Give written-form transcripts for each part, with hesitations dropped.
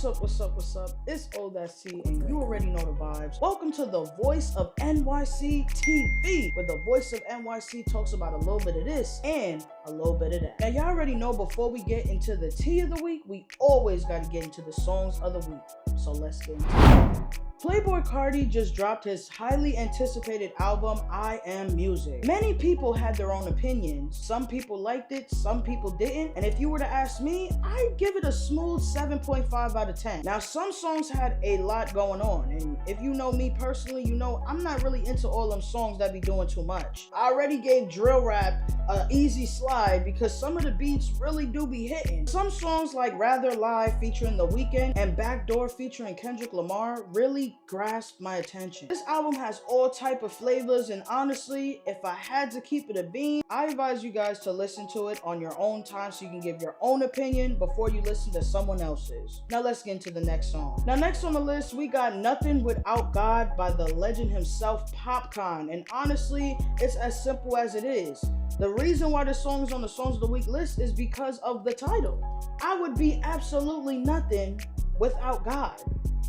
up, what's up, what's up? It's Old Ass T, and you already know the vibes. Welcome to the Voice of NYC TV, where the Voice of NYC talks about a little bit of this and a little bit of that. Now, y'all already know before we get into the tea of the week, we always got to get into the songs of the week. So let's get into it. Playboi Carti just dropped his highly anticipated album, I Am Music. Many people had their own opinions. Some people liked it, some people didn't. And if you were to ask me, I'd give it a smooth 7.5 out of 10. Now, some songs had a lot going on. And if you know me personally, you know I'm not really into all them songs that be doing too much. I already gave drill rap an easy slide because some of the beats really do be hitting. Some songs like Rather Lie featuring The Weeknd and Backdoor featuring Kendrick Lamar really grasped my attention. This album has all type of flavors, and honestly, if I had to keep it a bean, I advise you guys to listen to it on your own time so you can give your own opinion before you listen to someone else's. Now let's get into the next song. Now next on the list, we got Nothing Without God by the legend himself, Popcaan, and honestly, it's as simple as it is. The reason why this song is on the Songs of the Week list is because of the title. I would be absolutely nothing without God.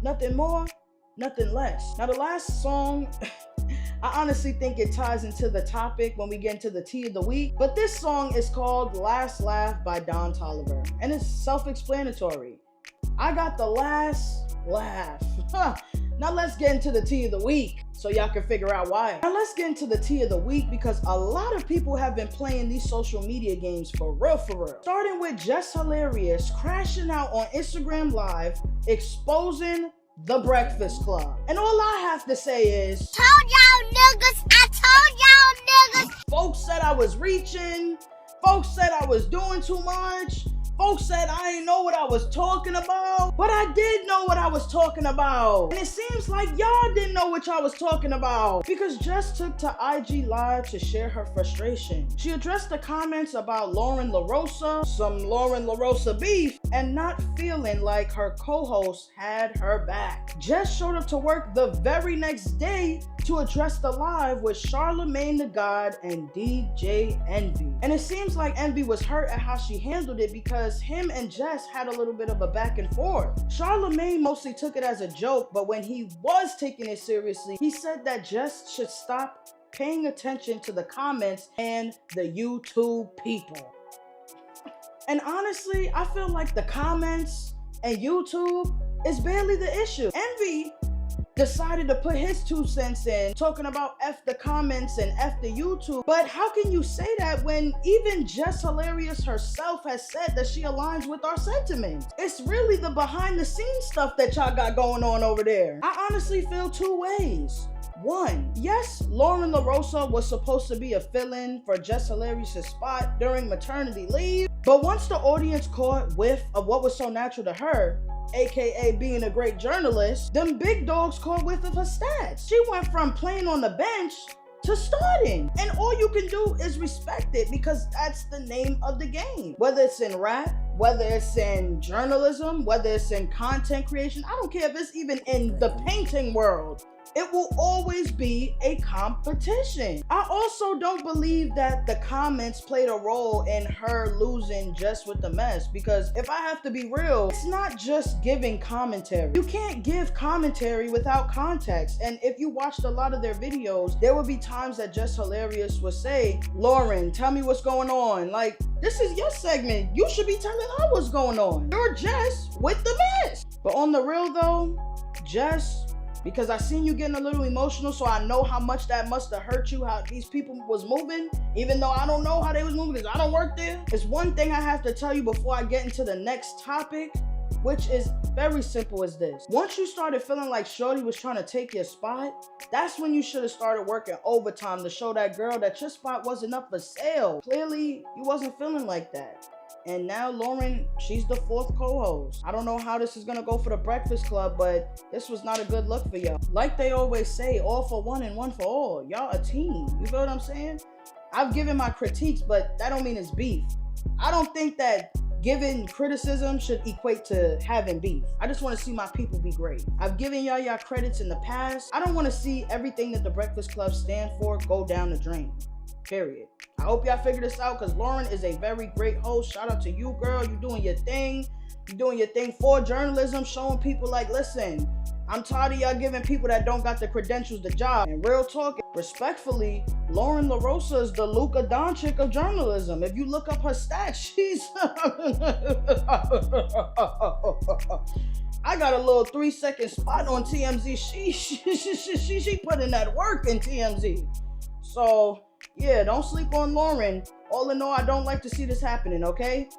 Nothing more, nothing less. Now the last song, I honestly think it ties into the topic when we get into the tea of the week, but this song is called Last Laugh by Don Toliver, and it's self-explanatory. I got the last laugh. Now let's get into the tea of the week so y'all can figure out why. Now let's get into the tea of the week because a lot of people have been playing these social media games for real. Starting with Jess Hilarious crashing out on Instagram Live, exposing The Breakfast Club. And all I have to say is, told y'all niggas. Folks said I was reaching. Folks said I was doing too much. Folks said I didn't know what I was talking about, but I did know what I was talking about. And it seems like y'all didn't know what y'all was talking about because Jess took to IG Live to share her frustration. She addressed the comments about Lauren LaRosa, some Lauren LaRosa beef, and not feeling like her co-host had her back. Jess showed up to work the very next day to address the live with Charlamagne the God and DJ Envy. And it seems like Envy was hurt at how she handled it because him and Jess had a little bit of a back and forth. Charlamagne mostly took it as a joke, but when he was taking it seriously, he said that Jess should stop paying attention to the comments and the YouTube people. And honestly, I feel like the comments and YouTube is barely the issue. Envy decided to put his 2 cents in, talking about F the comments and F the YouTube. But how can you say that when even Jess Hilarious herself has said that she aligns with our sentiments? It's really the behind the scenes stuff that y'all got going on over there. I honestly feel 2 ways. 1, yes, Lauren LaRosa was supposed to be a fill-in for Jess Hilarious's spot during maternity leave, but once the audience caught whiff of what was so natural to her, aka being a great journalist, them big dogs caught whiff of her stats. She went from playing on the bench to starting. And all you can do is respect it because that's the name of the game. Whether it's in rap, whether it's in journalism, whether it's in content creation, I don't care if it's even in the painting world. It will always be a competition. I also don't believe that the comments played a role in her losing just with the mess, because if I have to be real, it's not just giving commentary. You can't give commentary without context. And if you watched a lot of their videos, there would be times that Jess Hilarious would say, Lauren, tell me what's going on. Like, this is your segment. You should be telling her what's going on. You're Jess with the mess. But on the real though, Jess, because I seen you getting a little emotional, so I know how much that must have hurt you, how these people was moving, even though I don't know how they was moving because I don't work there. It's one thing I have to tell you before I get into the next topic, which is very simple as this. Once you started feeling like Shorty was trying to take your spot, that's when you should have started working overtime to show that girl that your spot wasn't up for sale. Clearly, you wasn't feeling like that. And now Lauren, she's the 4th co-host. I don't know how this is gonna go for the Breakfast Club, but this was not a good look for y'all. Like they always say, all for one and one for all. Y'all a team, you feel what I'm saying? I've given my critiques, but that don't mean it's beef. I don't think that giving criticism should equate to having beef. I just want to see my people be great. I've given y'all credits in the past. I don't want to see everything that the Breakfast Club stand for go down the drain. Period. I hope y'all figure this out because Lauren is a very great host. Shout out to you, girl. You doing your thing. You're doing your thing for journalism, showing people like, listen, I'm tired of y'all giving people that don't got the credentials the job. And real talk, respectfully, Lauren LaRosa is the Luka Doncic of journalism. If you look up her stats, she's... I got a little 3-second spot on TMZ. She put in that work in TMZ. So, yeah, don't sleep on Lauren. All in all, I don't like to see this happening, okay?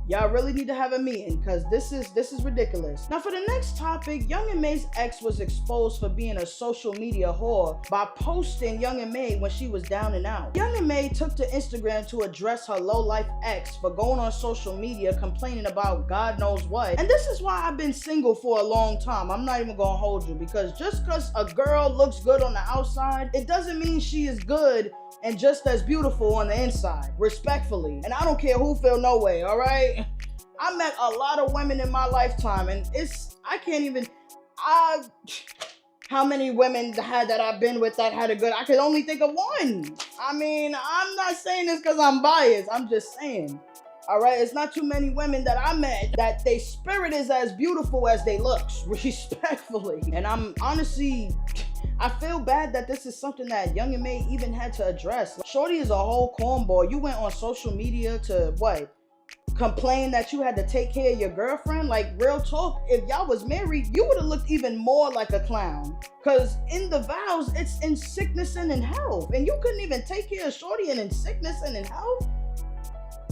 Y'all really need to have a meeting because this is ridiculous. Now for the next topic, Young M.A's ex was exposed for being a social media whore by posting Young M.A when she was down and out. Young M.A took to Instagram to address her low-life ex for going on social media complaining about God knows what. And this is why I've been single for a long time. I'm not even gonna hold you, because just because a girl looks good on the outside, it doesn't mean she is good and just as beautiful on the inside, respectfully. And I don't care who feel no way, all right? I met a lot of women in my lifetime, and how many women that I've been with that had a good, I could only think of one. I mean, I'm not saying this because I'm biased, I'm just saying. All right, it's not too many women that I met that their spirit is as beautiful as they looks, respectfully. And I'm honestly, I feel bad that this is something that Young M.A even had to address. Shorty is a whole cornball. You went on social media to what? Complain that you had to take care of your girlfriend? Like, real talk, if y'all was married, you would have looked even more like a clown. Because in the vows, it's in sickness and in health. And you couldn't even take care of Shorty and in sickness and in health?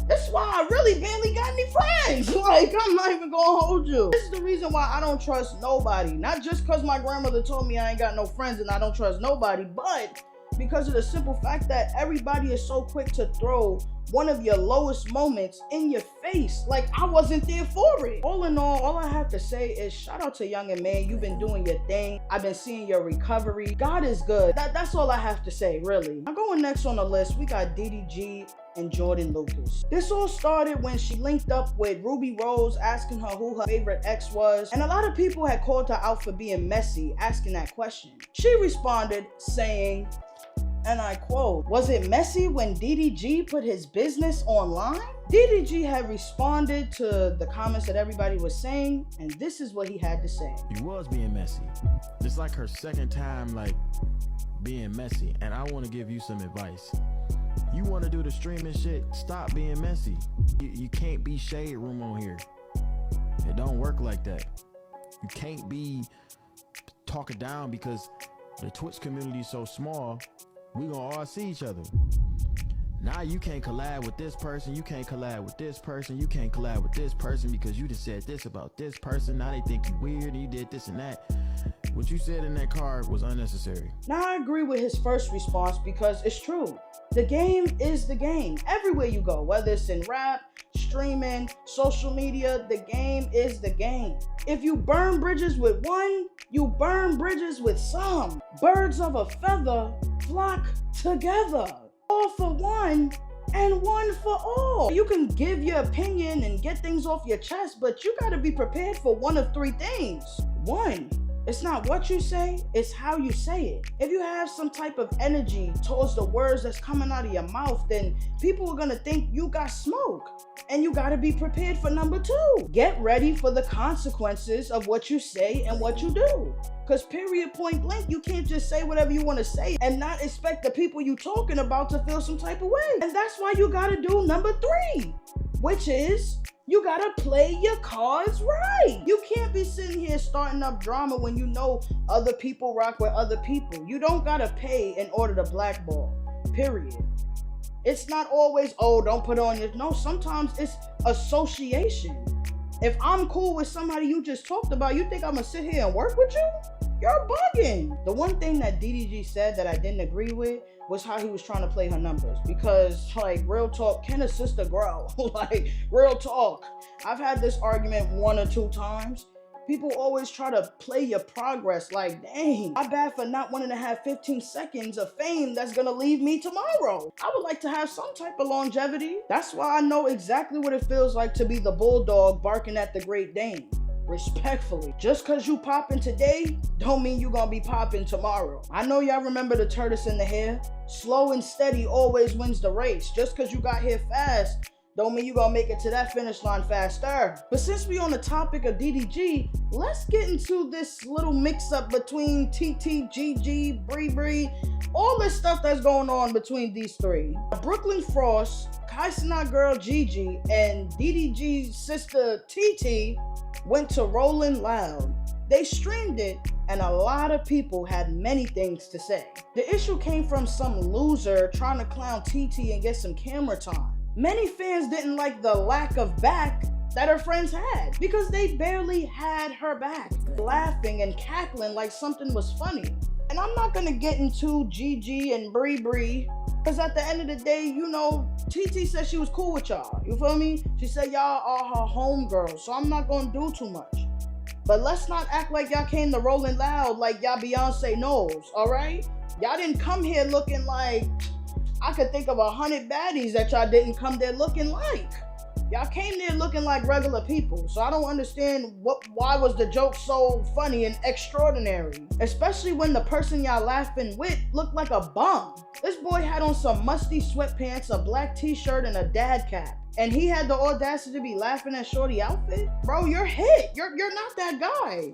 That's why I really barely got any friends. Like, I'm not even gonna hold you. This is the reason why I don't trust nobody. Not just because my grandmother told me I ain't got no friends and I don't trust nobody, but because of the simple fact that everybody is so quick to throw one of your lowest moments in your face. Like, I wasn't there for it. All in all I have to say is shout out to Young M.A. You've been doing your thing. I've been seeing your recovery. God is good. That's all I have to say, really. Now going next on the list, we got DDG and Jordyn Lucas. This all started when she linked up with Ruby Rose, asking her who her favorite ex was, and a lot of people had called her out for being messy, asking that question. She responded saying, and I quote, "Was it messy when DDG put his business online?" DDG had responded to the comments that everybody was saying, and this is what he had to say. He was being messy. It's like her second time, like, being messy, and I want to give you some advice. You want to do the streaming shit, stop being messy. You can't be shade room on here. It don't work like that. You can't be talking down because the Twitch community is so small. We gonna all see each other. Now you can't collab with this person, you can't collab with this person, you can't collab with this person because you just said this about this person. Now they think you weird and you did this and that. What you said in that card was unnecessary. Now I agree with his first response because it's true. The game is the game. Everywhere you go, whether it's in rap, streaming, social media, the game is the game. If you burn bridges with one, you burn bridges with some. Birds of a feather flock together. All for one and one for all. You can give your opinion and get things off your chest, but you gotta be prepared for one of three things. One, it's not what you say, it's how you say it. If you have some type of energy towards the words that's coming out of your mouth, then people are gonna think you got smoke. And you gotta be prepared for number two. Get ready for the consequences of what you say and what you do. Because period, point blank, you can't just say whatever you want to say and not expect the people you talking about to feel some type of way. And that's why you gotta do number three, which is you gotta play your cards right. You can't be sitting here starting up drama when you know other people rock with other people. You don't gotta pay in order to blackball, period. It's not always, oh, don't put on your, no, sometimes it's association. If I'm cool with somebody you just talked about, you think I'm gonna sit here and work with you? You're bugging. The one thing that DDG said that I didn't agree with was how he was trying to play her numbers. Because, like, real talk, can a sister grow? Like, real talk. I've had this argument 1 or 2 times. People always try to play your progress like, dang, I bad for not wanting to have 15 seconds of fame that's gonna leave me tomorrow. I would like to have some type of longevity. That's why I know exactly what it feels like to be the bulldog barking at the Great Dane. Respectfully. Just cause you popping today, don't mean you gonna be popping tomorrow. I know y'all remember the tortoise and the hare. Slow and steady always wins the race. Just cause you got here fast, don't mean you gonna make it to that finish line faster. But since we on the topic of DDG, let's get into this little mix-up between TT, GG, Bree, all this stuff that's going on between these three. Brooklyn Frost, Kai Cenat girl Gigi, and DDG's sister TT went to Rolling Loud. They streamed it, and a lot of people had many things to say. The issue came from some loser trying to clown TT and get some camera time. Many fans didn't like the lack of back that her friends had because they barely had her back, laughing and cackling like something was funny. And I'm not gonna get into Gigi and Bree because at the end of the day, you know, TT said she was cool with y'all. You feel me? She said y'all are her homegirls, so I'm not gonna do too much. But let's not act like y'all came to Rolling Loud like y'all Beyonce knows, all right? Y'all didn't come here looking like, I could think of 100 baddies that y'all didn't come there looking like. Y'all came there looking like regular people, so I don't understand why was the joke so funny and extraordinary, especially when the person y'all laughing with looked like a bum. This boy had on some musty sweatpants, a black t-shirt, and a dad cap, and he had the audacity to be laughing at shorty outfit. Bro, you're hit. You're not that guy.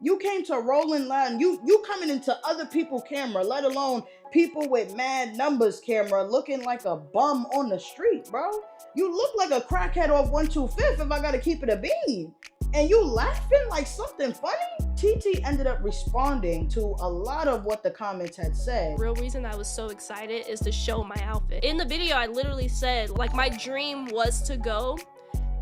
You came to Rolling Loud, and you coming into other people's camera, let alone people with mad numbers camera, looking like a bum on the street, bro. You look like a crackhead off 125 if I gotta keep it a bean. And you laughing like something funny? TT ended up responding to a lot of what the comments had said. Real reason I was so excited is to show my outfit. In the video, I literally said, like, my dream was to go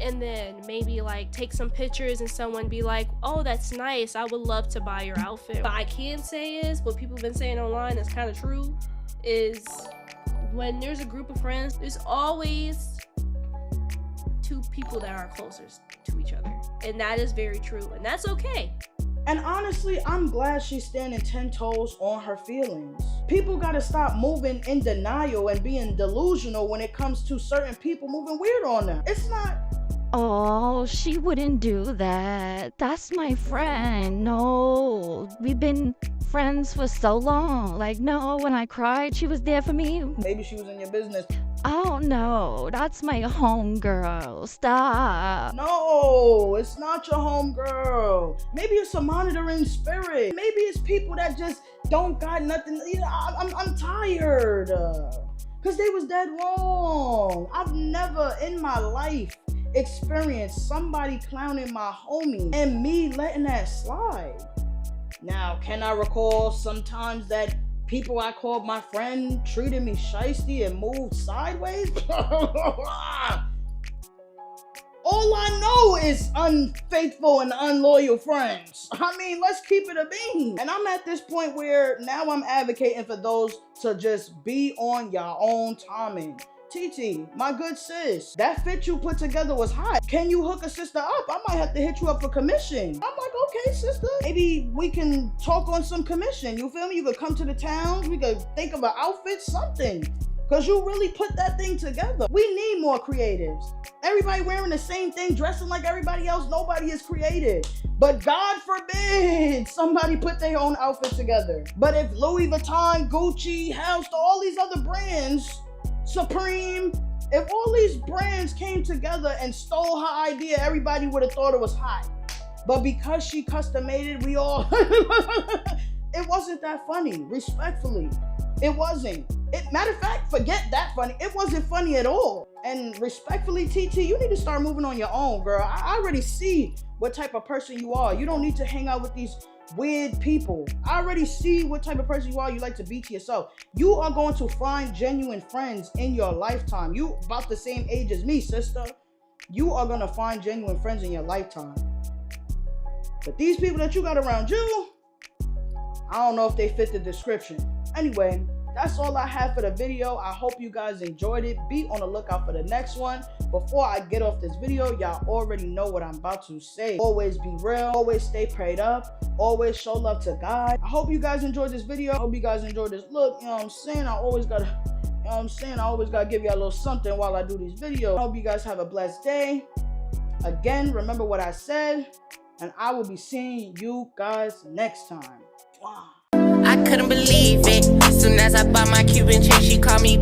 and then maybe like take some pictures and someone be like, oh, that's nice, I would love to buy your outfit. What I can say is, what people have been saying online is kind of true, is when there's a group of friends, there's always two people that are closest to each other. And that is very true, and that's okay. And honestly, I'm glad she's standing 10 toes on her feelings. People gotta stop moving in denial and being delusional when it comes to certain people moving weird on them. It's not... Oh, she wouldn't do that. That's my friend. No, we've been friends for so long. Like, no, when I cried, she was there for me. Maybe she was in your business. Oh, no, that's my homegirl. Stop. No, it's not your homegirl. Maybe it's a monitoring spirit. Maybe it's people that just don't got nothing. You know, I'm tired. Because they was dead wrong. I've never in my life experienced somebody clowning my homie and me letting that slide. Now, can I recall sometimes that people I called my friend treated me shiesty and moved sideways? All I know is unfaithful and unloyal friends. I mean, let's keep it a bean. And I'm at this point where now I'm advocating for those to just be on your own timing. TT, my good sis, that fit you put together was hot. Can you hook a sister up? I might have to hit you up for commission. I'm like, okay, sister. Maybe we can talk on some commission. You feel me? You could come to the town. We could think of an outfit, something. Because you really put that thing together. We need more creatives. Everybody wearing the same thing, dressing like everybody else. Nobody is creative. But God forbid somebody put their own outfit together. But if Louis Vuitton, Gucci, House, all these other brands, Supreme, if all these brands came together and stole her idea, everybody would have thought it was hot. But because she custom made it, we all... It wasn't that funny, respectfully. It wasn't. Matter of fact, forget that funny. It wasn't funny at all. And respectfully, TT, you need to start moving on your own, girl. I already see what type of person you are. You don't need to hang out with these weird people. I already see what type of person you are. You like to be to yourself. You are going to find genuine friends in your lifetime. You about the same age as me, sister. You are going to find genuine friends in your lifetime. But these people that you got around you, I don't know if they fit the description. Anyway, that's all I have for the video. I hope you guys enjoyed it. Be on the lookout for the next one. Before I get off this video, y'all already know what I'm about to say. Always be real. Always stay prayed up. Always show love to God. I hope you guys enjoyed this video. I hope you guys enjoyed this look. You know what I'm saying? I always gotta give you a little something while I do these videos. I hope you guys have a blessed day. Again, remember what I said. And I will be seeing you guys next time. Wow. I couldn't believe it. Soon as I bought my Cuban chain, she called me